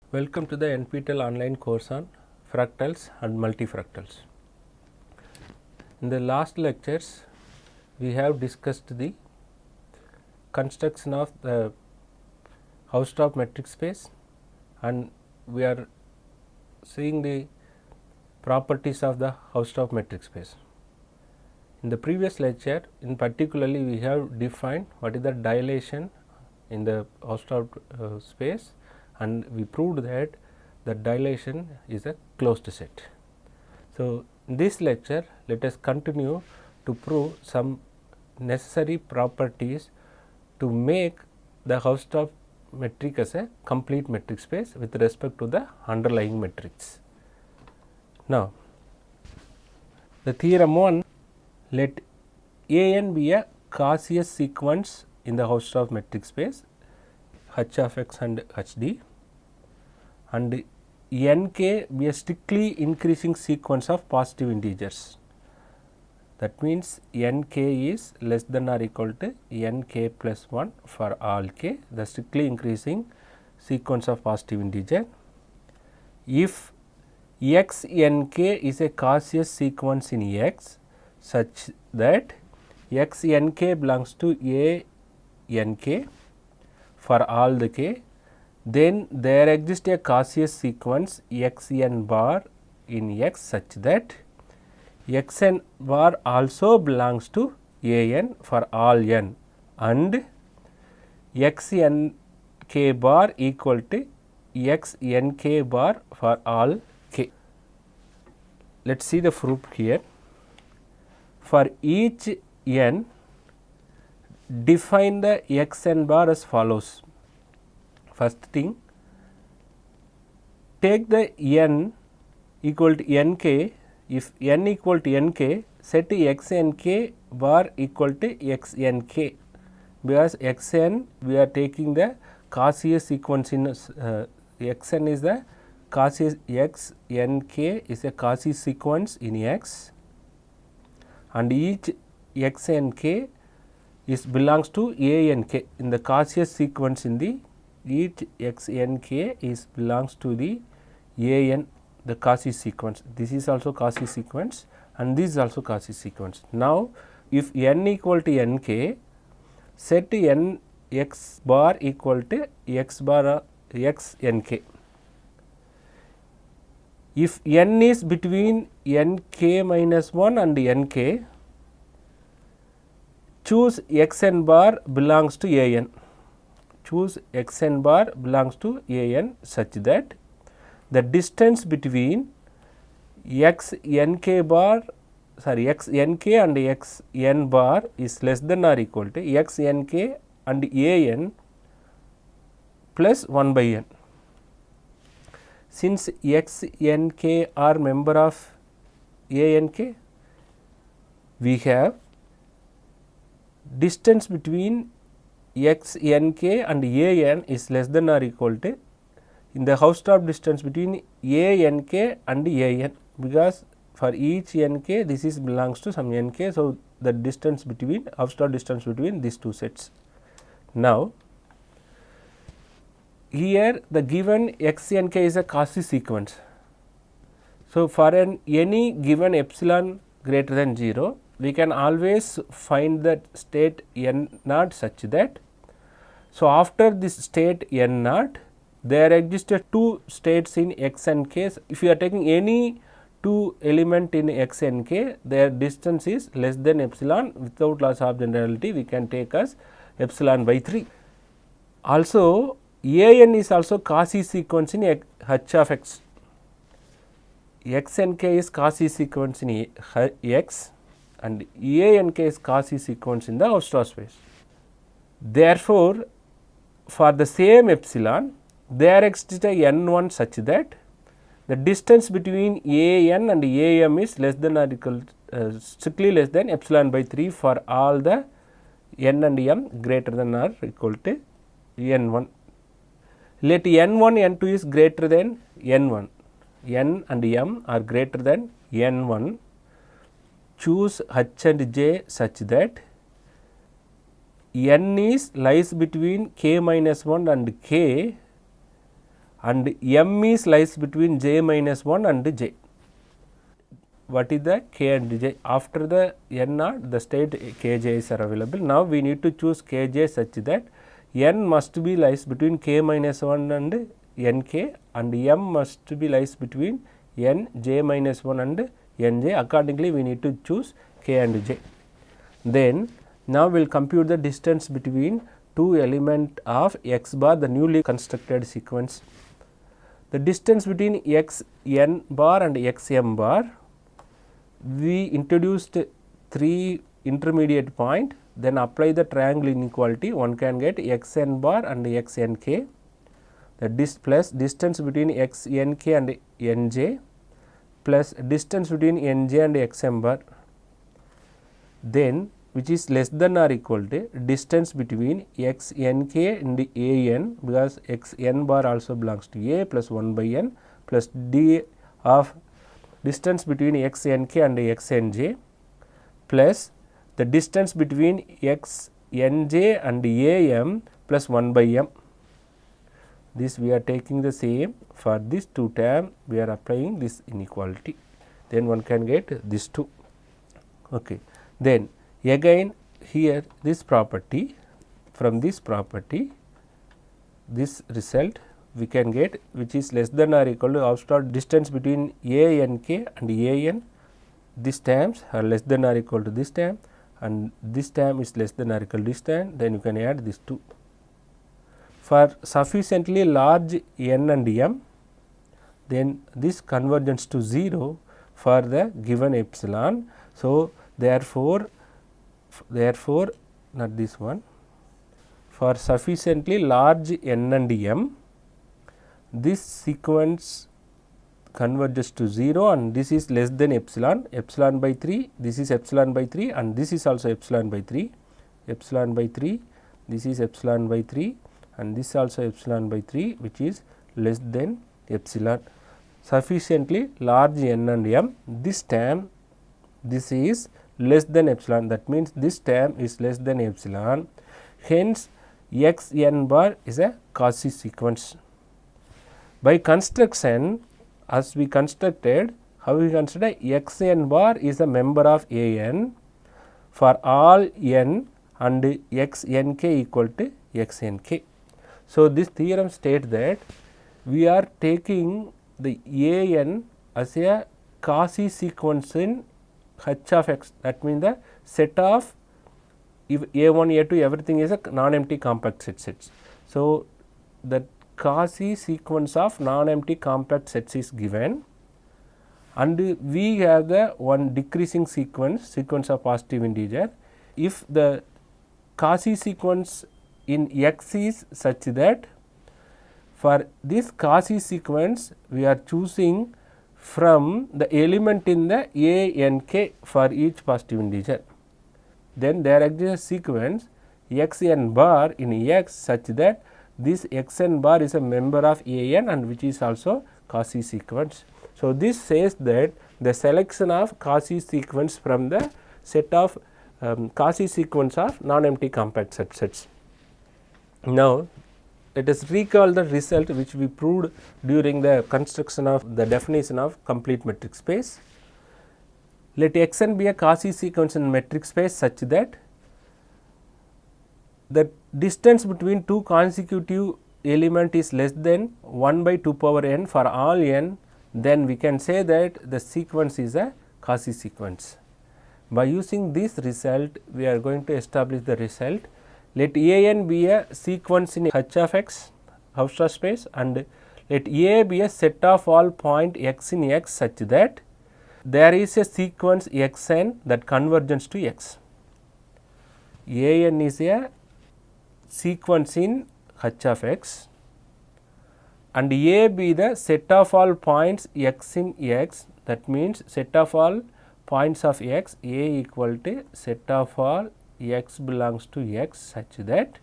Welcome to the NPTEL online course on fractals and multifractals. In the last lectures, we have discussed the construction of the Hausdorff metric space, and we are seeing the properties of the Hausdorff metric space. In the previous lecture, in particularly, we have defined what is the dilation in the Hausdorff space, and we proved that the dilation is a closed set. So, in this lecture, let us continue to prove some necessary properties to make the Hausdorff metric as a complete metric space with respect to the underlying metrics. Now, the theorem 1, let A(n) be a Gaussian sequence in the Hausdorff metric space H of x and Hd, and Nk be a strictly increasing sequence of positive integers. That means Nk is less than or equal to Nk plus 1 for all k, the strictly increasing sequence of positive integer. If Xnk is a Gaussian sequence in X such that Xnk belongs to Ank for all the k, then there exists a Gaussian sequence Xn bar in X such that Xn bar also belongs to An for all n, and Xnk bar equal to Xnk bar for all k. Let us see the proof here. For each n, define the Xn bar as follows. First thing, take the n equal to Nk. If n equal to Nk, set Xnk bar equal to Xnk, because Xn we are taking the Gaussian sequence in Xn is the Gaussian, Xnk is a Gaussian sequence in X, and each Xnk is belongs to Ank in the Gaussian sequence in the each Xnk is belongs to the An, the Gaussian sequence. This is also Gaussian sequence and this is also Gaussian sequence. Now, if n equal to Nk, set n x bar equal to x bar Xnk. If n is between Nk minus 1 and Nk, choose Xn bar belongs to An. Choose Xn bar belongs to An such that the distance between Xnk bar Xnk and Xn bar is less than or equal to Xnk and An plus 1 by n. Since Xnk are member of Ank, we have distance between Xnk and An is less than or equal to in the Hausdorff distance between Ank and An, because for each Nk this is belongs to some Nk. So, the distance between Hausdorff distance between these two sets. Now, here the given Xnk is a Gaussian sequence. So, for any given epsilon greater than 0, we can always find the state n naught such that, so after this state n naught, there exist two states in x and k. If you are taking any two element in x and k, their distance is less than epsilon. Without loss of generality, we can take as epsilon by 3. Also, An is also Gaussian sequence in h of x. X and k is Gaussian sequence in x, and Ank is Gaussian sequence in the Hausdorff space. Therefore, for the same epsilon, there exists a n1 such that the distance between An and Am is less than or equal strictly less than epsilon by 3 for all the n and m greater than or equal to n1. Let n1 n2 is greater than n1, n and m are greater than n1. Choose h and j such that n is lies between k minus 1 and k and m is lies between j minus 1 and j. What is the k and j? After the n naught, the state kj is available. Now we need to choose kj such that n must be lies between k minus 1 and nk, and m must be lies between n j minus 1 and nj. Accordingly, we need to choose k and j. Then now we will compute the distance between two element of x bar, the newly constructed sequence. The distance between x n bar and x m bar, we introduced 3 intermediate point, then apply the triangle inequality, one can get x n bar and x n k, the plus distance between x n k and n j plus distance between n j and x m bar, then which is less than or equal to distance between x n k and a n, because x n bar also belongs to a, plus 1 by n plus d of distance between x n k and x n j plus the distance between x n j and a m plus 1 by m. This we are taking the same for this two term, we are applying this inequality, then one can get this two. Okay. Then again here this property, from this property this result we can get, which is less than or equal to obstruct distance between a n k and a n, these terms are less than or equal to this term and this term is less than or equal to this term, then you can add these two. For sufficiently large n and m, then this convergence to 0 for the given epsilon. So therefore not this one, for sufficiently large n and m, this sequence converges to 0 and this is less than epsilon by 3, this is epsilon by 3 and this is also epsilon by 3, this is epsilon by 3 and this also epsilon by 3, which is less than epsilon. Sufficiently large n and m, this term, this is less than epsilon, that means this term is less than epsilon, hence x n bar is a Cauchy sequence. By construction, as we constructed, how we consider x n bar is a member of a n for all n and x n k equal to x n k. So this theorem states that we are taking the a n as a Cauchy sequence in h of x, that means the set of if a1 a2 everything is a non-empty compact sets. So the Cauchy sequence of non-empty compact sets is given and we have the one decreasing sequence of positive integer. If the Cauchy sequence in x is such that for this Cauchy sequence we are choosing from the element in the a n k for each positive integer, then there exists a sequence x n bar in x such that this x n bar is a member of a n and which is also Cauchy sequence. So this says that the selection of Cauchy sequence from the set of Cauchy sequence of non-empty compact sets. Now let us recall the result which we proved during the construction of the definition of complete metric space. Let x n be a Cauchy sequence in metric space such that the distance between two consecutive element is less than 1 by 2 power n for all n, then we can say that the sequence is a Cauchy sequence. By using this result, we are going to establish the result. Let a n be a sequence in h of x Hausdorff space and let a be a set of all point x in x such that there is a sequence x n that converges to x. A n is a sequence in h of x and a be the set of all points x in x, that means set of all points of x, a equal to set of all x belongs to x such that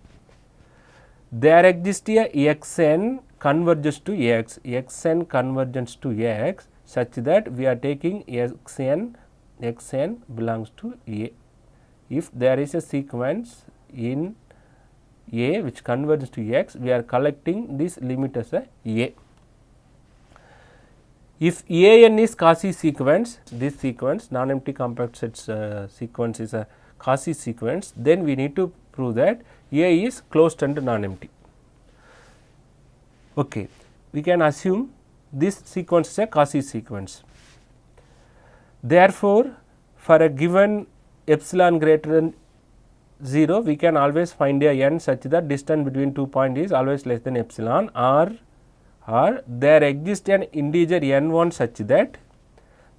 there exists a x n converges to x, x n converges to x such that we are taking x n belongs to a. If there is a sequence in a which converges to x, we are collecting this limit as a. if AN is Cauchy sequence, this sequence non-empty compact sets sequence is a Cauchy sequence, then we need to prove that A is closed and non-empty. Okay. We can assume this sequence is a Cauchy sequence. Therefore, for a given epsilon greater than 0, we can always find a n such that distance between 2 points is always less than epsilon, or there exists an integer n1 such that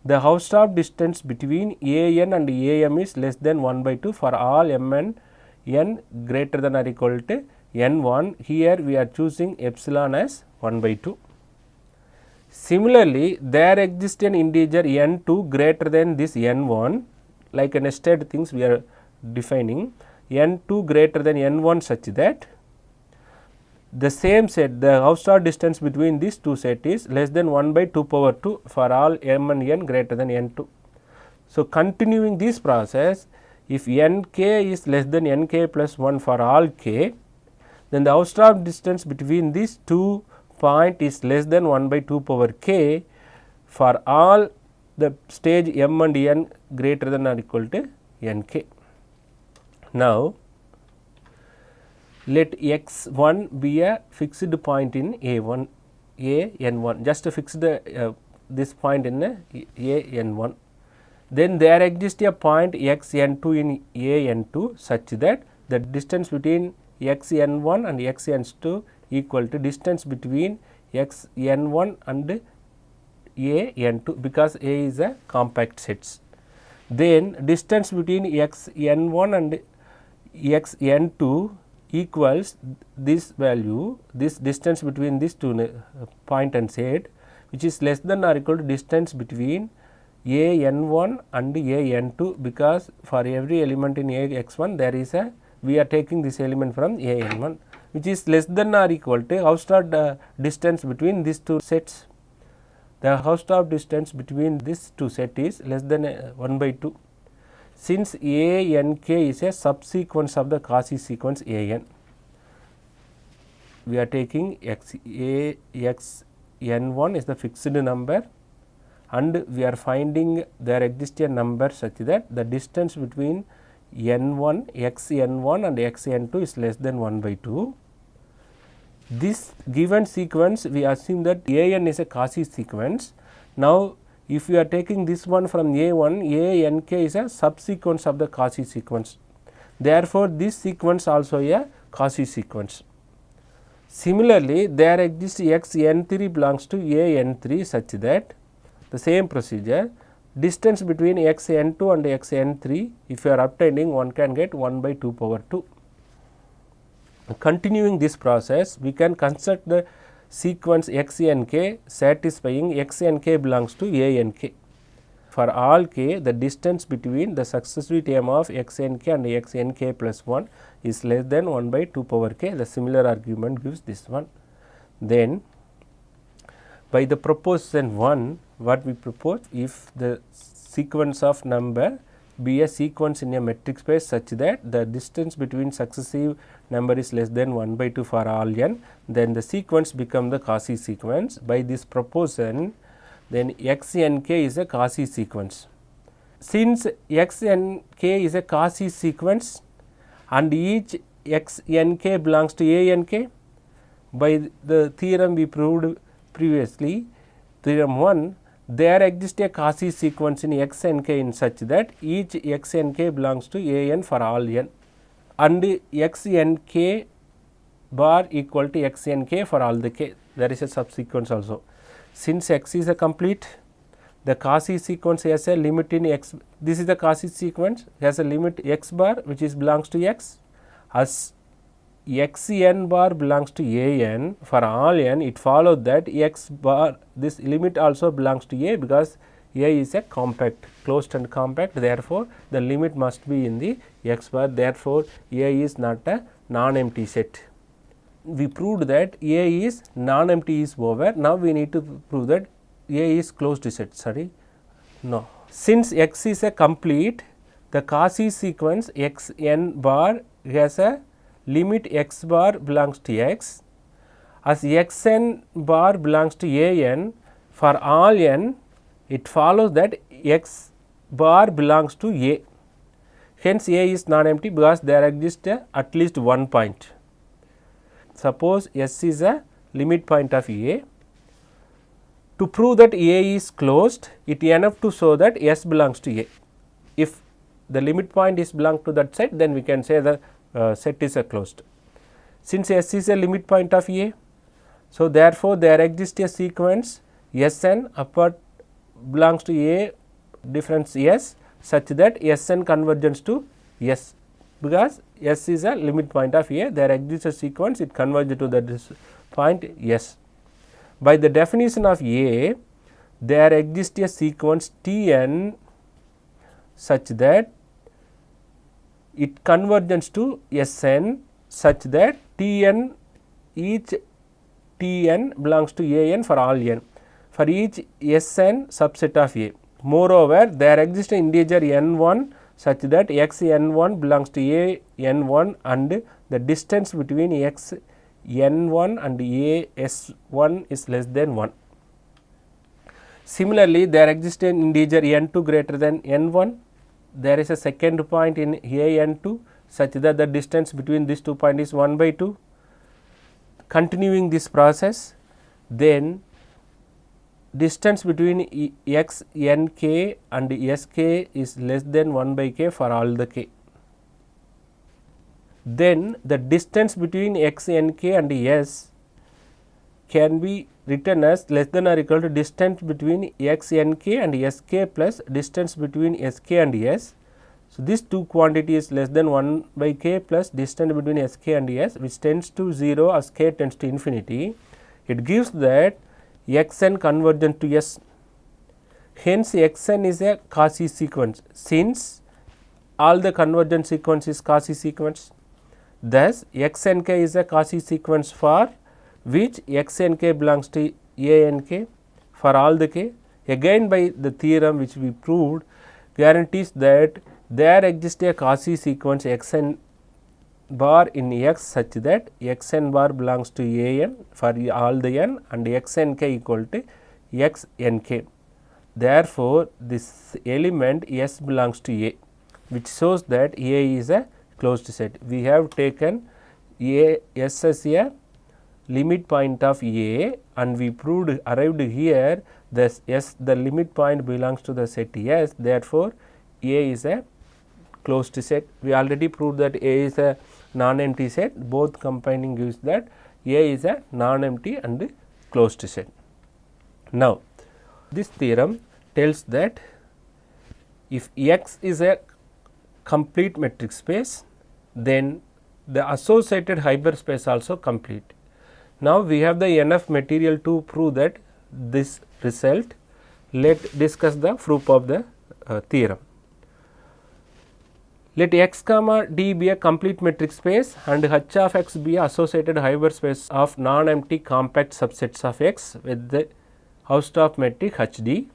the Hausdorff distance between AN and AM is less than 1 by 2 for all m and n greater than or equal to n1. Here we are choosing epsilon as 1 by 2. Similarly, there exists an integer n2 greater than this n1, like a nested things we are defining, n2 greater than n1 such that the same set, the Hausdorff distance between these two set is less than 1 by 2 power 2 for all m and n greater than n2. So, continuing this process, if nk is less than nk plus 1 for all k, then the Hausdorff distance between these two point is less than 1 by 2 power k for all the stage m and n greater than or equal to nk. Now, let x1 be a fixed point in a1, n1, just fix the this point in a n1. Then there exists a point xn2 in an2 such that the distance between xn1 and xn2 equal to distance between xn1 and an2, because A is a compact sets. Then distance between xn1 and xn2 equals this value, this distance between these two point and set, which is less than or equal to distance between an1 and an2, because for every element in ax1 there is a, we are taking this element from an1, which is less than or equal to Hausdorff distance between these two sets. The Hausdorff distance between these two sets is less than 1 by 2. Since ank is a subsequence of the Cauchy sequence an, we are taking xn1 is the fixed number, and we are finding there exists a number such that the distance between n1, xn1 and xn2 is less than 1 by 2. This given sequence, we assume that an is a Cauchy sequence. Now, if we are taking this one from a1, ank is a subsequence of the Cauchy sequence. Therefore, this sequence also a Cauchy sequence. Similarly, there exists xn3 belongs to an3 such that the same procedure, distance between xn2 and xn3, if you are obtaining, one can get 1 by 2 power 2. Continuing this process, we can construct the sequence xnk satisfying xnk belongs to ank. For all k, the distance between the successive term of xnk and xnk plus 1 is less than 1 by 2 power k. The similar argument gives this one. Then, by the proposition 1, what we propose, if the sequence of number be a sequence in a metric space such that the distance between successive number is less than 1 by 2 for all n, then the sequence become the Cauchy sequence. By this proposition, then xnk is a Cauchy sequence. Since xnk is a Cauchy sequence and each xnk belongs to ank, by the theorem we proved previously, theorem 1, there exists a Cauchy sequence in xnk in such that each xnk belongs to an for all n, and xnk bar equal to xnk for all the k. There is a subsequence also. Since x is a complete, the Cauchy sequence has a limit in x. This is the Cauchy sequence, has a limit x bar which is belongs to x. As xn bar belongs to an for all n, it follows that x bar, this limit also belongs to a, because a is a compact, closed and compact. Therefore, the limit must be in the x bar. Therefore, a is not a non-empty set. We proved that a is non-empty is over. Now, we need to prove that a is closed set. Sorry, no. Since x is a complete, the Cauchy sequence xn bar has a limit x bar belongs to x. As xn bar belongs to an, for all n, it follows that x bar belongs to A. Hence, A is non-empty because there exists at least one point. Suppose S is a limit point of A. To prove that A is closed, it enough to show that S belongs to A. If the limit point is belong to that set, then we can say the set is closed. Since S is a limit point of A, so therefore, there exists a sequence Sn upward belongs to A difference S such that Sn converges to S, because S is a limit point of A, there exists a sequence, it converges to that point S. By the definition of A, there exists a sequence Tn such that it converges to Sn such that Tn, each Tn belongs to An for all n, for each Sn subset of A. Moreover, there exists an integer n1 such that x n1 belongs to A n1 and the distance between x n1 and A s1 is less than 1. Similarly, there exists an integer n2 greater than n1. There is a second point in A n2 such that the distance between these 2 points is 1 by 2. Continuing this process, then distance between x n k and s k is less than 1 by k for all the k. Then the distance between x n k and s can be written as less than or equal to distance between x n k and s k plus distance between s k and s. So, these two quantities less than 1 by k plus distance between s k and s, which tends to 0 as k tends to infinity. It gives that x n convergent to s. Hence, x n is a Cauchy sequence, since all the convergent sequence is Cauchy sequence. Thus, x n k is a Cauchy sequence for which x n k belongs to A n k for all the k. Again, by the theorem which we proved, guarantees that there exists a Cauchy sequence x n bar in x such that x n bar belongs to A n for all the n and x n k equal to x n k. Therefore, this element S belongs to A, which shows that A is a closed set. We have taken A S as a limit point of A and we proved arrived here this S, the limit point belongs to the set S. Therefore, A is a closed set. We already proved that A is a non-empty set, both combining gives that A is a non-empty and closed set. Now, this theorem tells that if X is a complete metric space, then the associated hyperspace also complete. Now, we have the enough material to prove that this result. Let us discuss the proof of the theorem. Let x comma d be a complete metric space and h of x be associated hyperspace of non-empty compact subsets of x with the Hausdorff metric h d.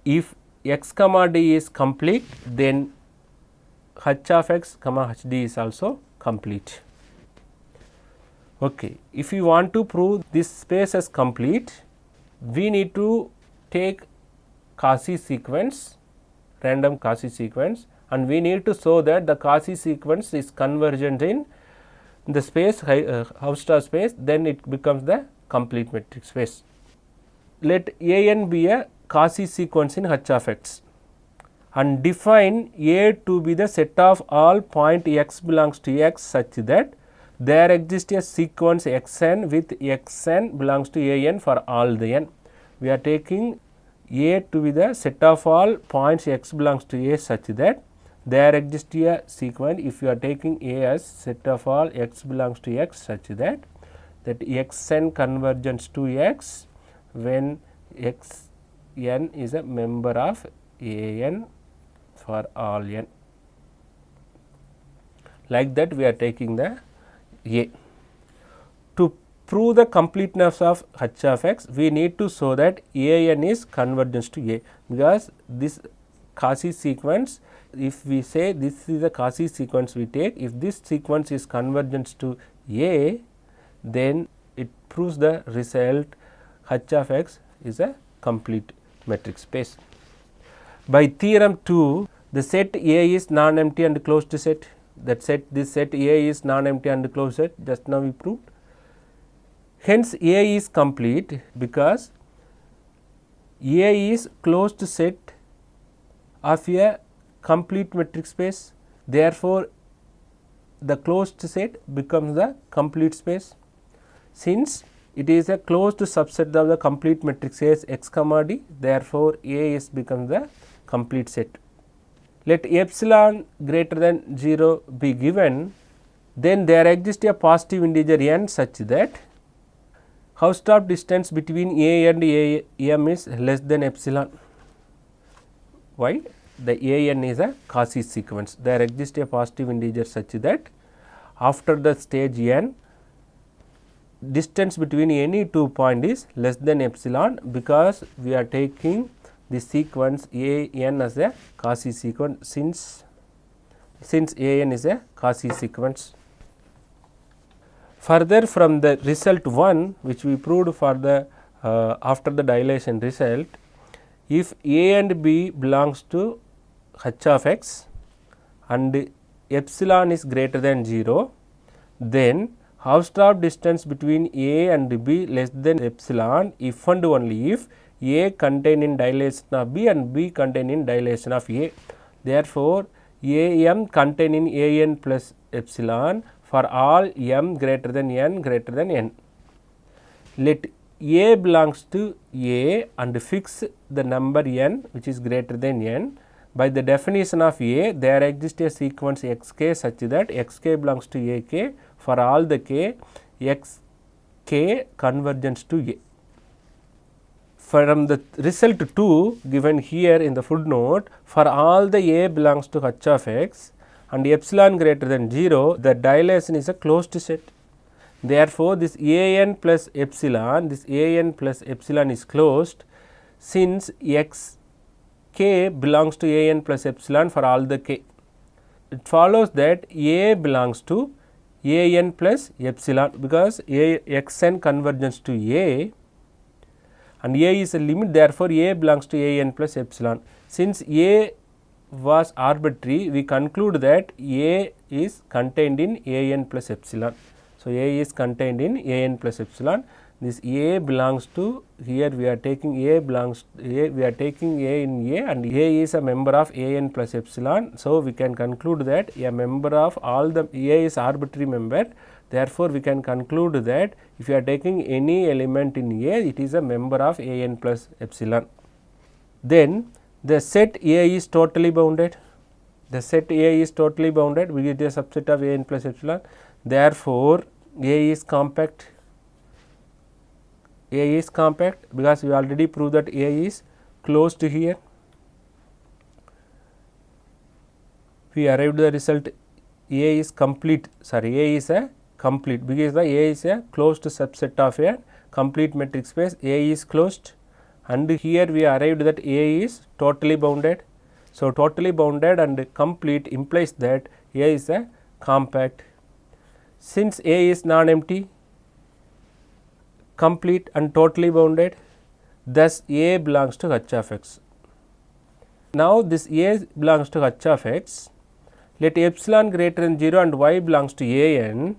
If x comma d is complete, then h of x comma h d is also complete. Okay. If you want to prove this space as complete, we need to take Cauchy sequence, random Cauchy sequence, and we need to show that the Cauchy sequence is convergent in the space Hausdorff space, then it becomes the complete metric space. Let A n be a Cauchy sequence in h of x and define A to be the set of all point x belongs to x such that there exists a sequence x n with x n belongs to A n for all the n. We are taking A to be the set of all points x belongs to A such that there exists a sequence. If you are taking A as set of all x belongs to x such that x n converges to x when x n is a member of A n for all n. Like that we are taking the A. To prove the completeness of h of x, we need to show that A n is convergent to A, because this Cauchy sequence, if we say this is a Cauchy sequence we take, if this sequence is convergent to A, then it proves the result h of x is a complete metric space. By theorem 2, the set A is non-empty and closed set. This set A is non-empty and closed set, just now we proved. Hence, A is complete because A is closed set of a complete metric space. Therefore, the closed set becomes the complete space. Since it is a closed subset of the complete metric space x comma d, therefore, A is becomes the complete set. Let epsilon greater than 0 be given, then there exists a positive integer n such that Hausdorff distance between A and AM is less than epsilon. Why? The AN is a Cauchy sequence. There exists a positive integer such that after the stage n, distance between any 2 points is less than epsilon, because we are taking the sequence AN as a Cauchy sequence since AN is a Cauchy sequence. Further, from the result 1 which we proved for the after the dilation result, if A and B belongs to h of x and epsilon is greater than 0, then Hausdorff distance between A and B less than epsilon if and only if A contain in dilation of B and B contain in dilation of A. Therefore, AM contain in AN plus epsilon for all m greater than n greater than n. Let A belongs to A and fix the number n which is greater than n. By the definition of A, there exists a sequence xk such that xk belongs to ak for all the k, xk convergence to A. From the result 2 given here in the footnote, for all the A belongs to h of x and epsilon greater than 0, the dilation is a closed set. Therefore, this AN plus epsilon is closed since xk belongs to AN plus epsilon for all the k. It follows that A belongs to AN plus epsilon because xn convergence to A and A is a limit, therefore, A belongs to AN plus epsilon. Since A was arbitrary, we conclude that A is contained in AN plus epsilon. So, A is contained in AN plus epsilon. This A belongs to, here we are taking A belongs A, we are taking A in A and A is a member of AN plus epsilon. So, we can conclude that a member of all the A is arbitrary member. Therefore, we can conclude that if you are taking any element in A, it is a member of AN plus epsilon. Then the set A is totally bounded. The set A is totally bounded, we get a subset of AN plus epsilon. Therefore, A is compact. A is compact because we already proved that A is closed here. We arrived the result A is complete, sorry, A is a complete because the A is a closed subset of a complete metric space. A is closed and here we arrived that A is totally bounded. So, totally bounded and complete implies that A is a compact. Since A is non-empty, complete and totally bounded, thus A belongs to h of x. Now, this A belongs to h of x, let epsilon greater than 0 and y belongs to AN.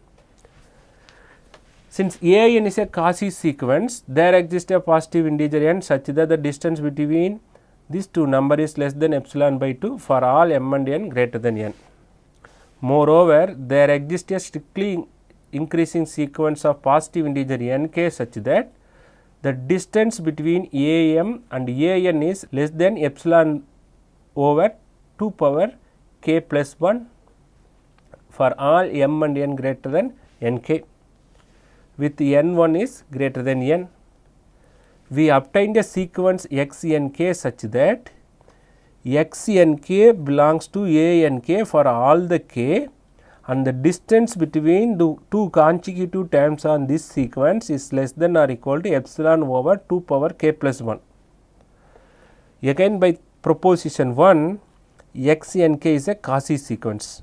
Since AN is a Cauchy sequence, there exists a positive integer n such that the distance between these two numbers is less than epsilon by 2 for all m and n greater than n. Moreover, there exists a strictly increasing sequence of positive integer nk such that the distance between AM and AN is less than epsilon over 2 power k plus 1 for all m and n greater than nk, with n1 is greater than n. We obtained a sequence xnk such that xnk belongs to ANK for all the k and the distance between the two consecutive terms on this sequence is less than or equal to epsilon over 2 power k plus 1. Again by proposition 1, xnk is a Cauchy sequence,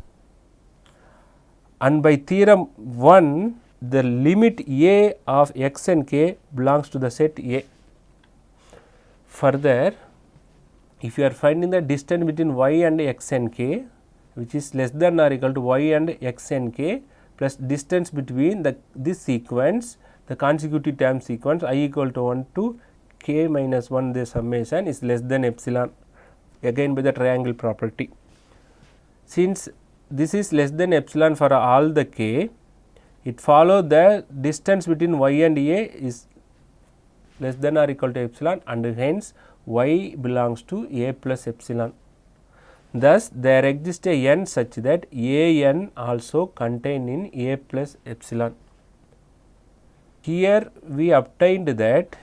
and by theorem 1, the limit A of x and k belongs to the set A. Further, if you are finding the distance between y and x and k, which is less than or equal to y and x and k plus distance between this sequence, the consecutive term sequence I equal to 1 to k minus 1, the summation is less than epsilon, again by the triangle property. Since this is less than epsilon for all the k, it follows the distance between y and a is less than or equal to epsilon, and hence y belongs to a plus epsilon. Thus, there exists a n such that a n also contained in a plus epsilon. Here we obtained that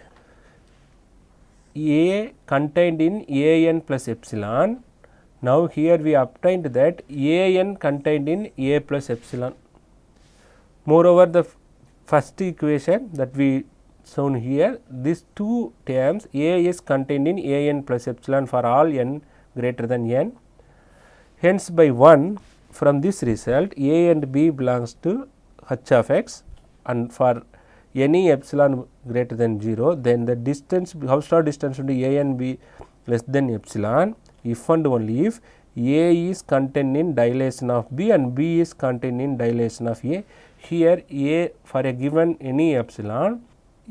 a contained in a n plus epsilon. Now, here we obtained that a n contained in a plus epsilon. Moreover, the first equation that we shown here, these two terms a is contained in a n plus epsilon for all n greater than n. Hence, by 1 from this result a and b belongs to h of x, and for any epsilon greater than 0, then the distance, Hausdorff distance between a and b less than epsilon if and only if a is contained in dilation of b and b is contained in dilation of a. Here a for a given any epsilon,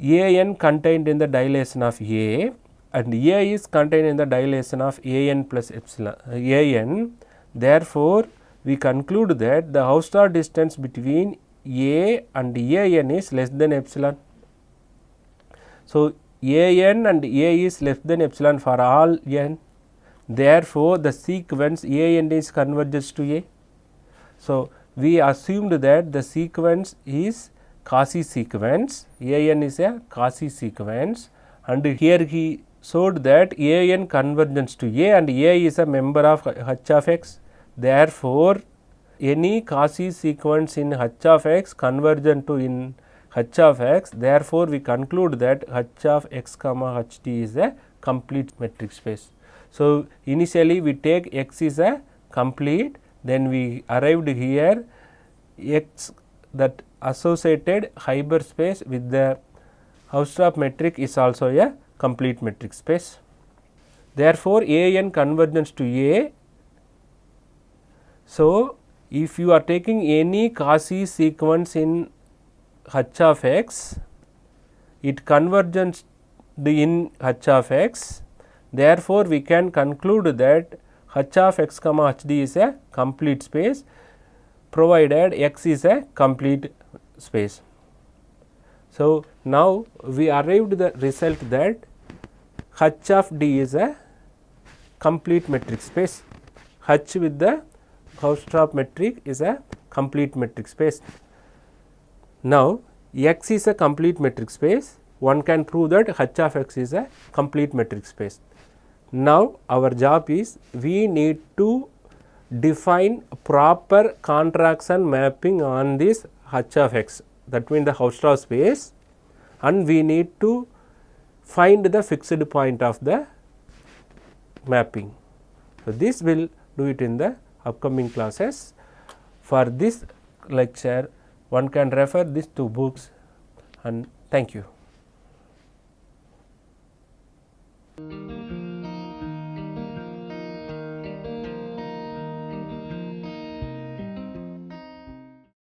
a n contained in the dilation of a and a is contained in the dilation of a n plus epsilon a n. Therefore, we conclude that the Hausdorff distance between a and a n is less than epsilon. So, a n and a is less than epsilon for all n. Therefore, the sequence a n is converges to a. So, we assumed that the sequence is Cauchy sequence, a n is a Cauchy sequence, and here he showed that a n convergence to a and a is a member of h of x. Therefore, any Cauchy sequence in h of x convergent to in h of x. Therefore, we conclude that h of x comma h t is a complete metric space. So, initially we take x is a complete, then we arrived here x that associated hyperspace with the Hausdorff metric is also a complete metric space. Therefore, a n convergence to a. So, if you are taking any Cauchy sequence in h of x, it converges in h of x. Therefore, we can conclude that h of x comma h d is a complete space, provided x is a complete space. So, now we arrived the result that h of d is a complete metric space. H with the Hausdorff metric is a complete metric space. Now, x is a complete metric space. One can prove that h of x is a complete metric space. Now, our job is we need to define proper contraction mapping on this h of x, that means the Hausdorff space, and we need to find the fixed point of the mapping. So, this will do it in the upcoming classes. For this lecture, one can refer these two books, and thank you.